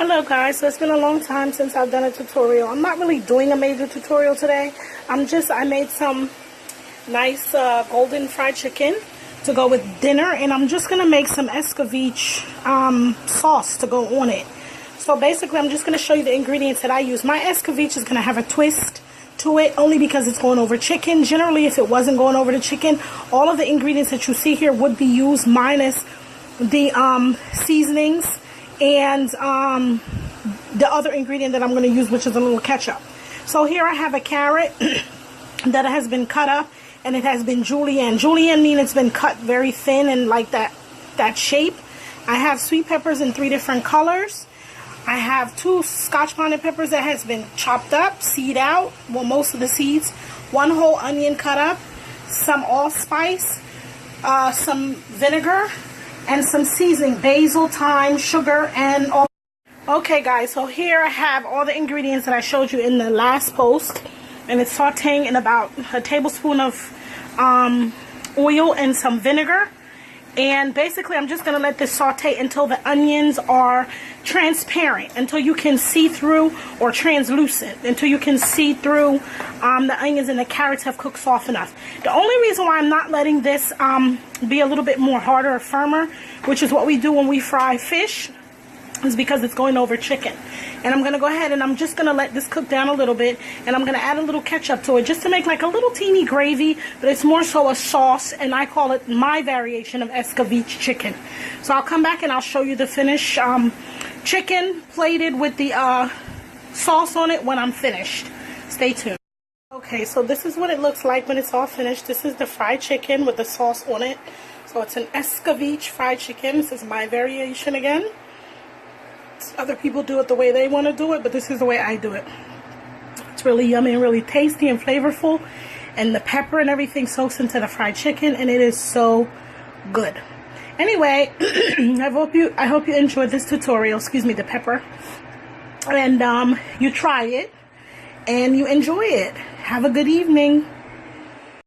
Hello guys, so it's been a long time since I've done a tutorial. I'm not really doing a major tutorial today. I made some nice golden fried chicken to go with dinner, and I'm just going to make some escovitch sauce to go on it. So basically I'm just going to show you the ingredients that I use. My escovitch is going to have a twist to it only because it's going over chicken. Generally, if it wasn't going over the chicken, all of the ingredients that you see here would be used minus the seasonings and the other ingredient that I'm going to use, which is a little ketchup. So here I have a carrot that has been cut up, and it has been julienne. Julienne means it's been cut very thin and like that shape. I have sweet peppers in 3 different colors. I have 2 scotch bonnet peppers that has been chopped up, seed out, well, most of the seeds. 1 whole onion cut up, some allspice, some vinegar, and some seasoning, basil, thyme, sugar, and all. Okay guys, so here I have all the ingredients that I showed you in the last post, and it's sauteing in about a tablespoon of oil and some vinegar. And basically I'm just going to let this saute until the onions are transparent, until you can see through, or translucent, until you can see through the onions and the carrots have cooked soft enough. The only reason why I'm not letting this be a little bit more harder or firmer, which is what we do when we fry fish, is because it's going over chicken. And I'm going to go ahead and I'm just going to let this cook down a little bit, and I'm going to add a little ketchup to it just to make like a little teeny gravy, but it's more so a sauce, and I call it my variation of escovitch chicken. So I'll come back and I'll show you the finished chicken plated with the sauce on it when I'm finished. Stay tuned. Okay, so this is what it looks like when it's all finished. This is the fried chicken with the sauce on it. So it's an escovitch fried chicken. This is my variation again. Other people do it the way they want to do it, but this is the way I do it. It's really yummy and really tasty and flavorful, and the pepper and everything soaks into the fried chicken, and it is so good. Anyway, I hope you enjoyed this tutorial. Excuse me, the pepper. And you try it and you enjoy it. Have a good evening.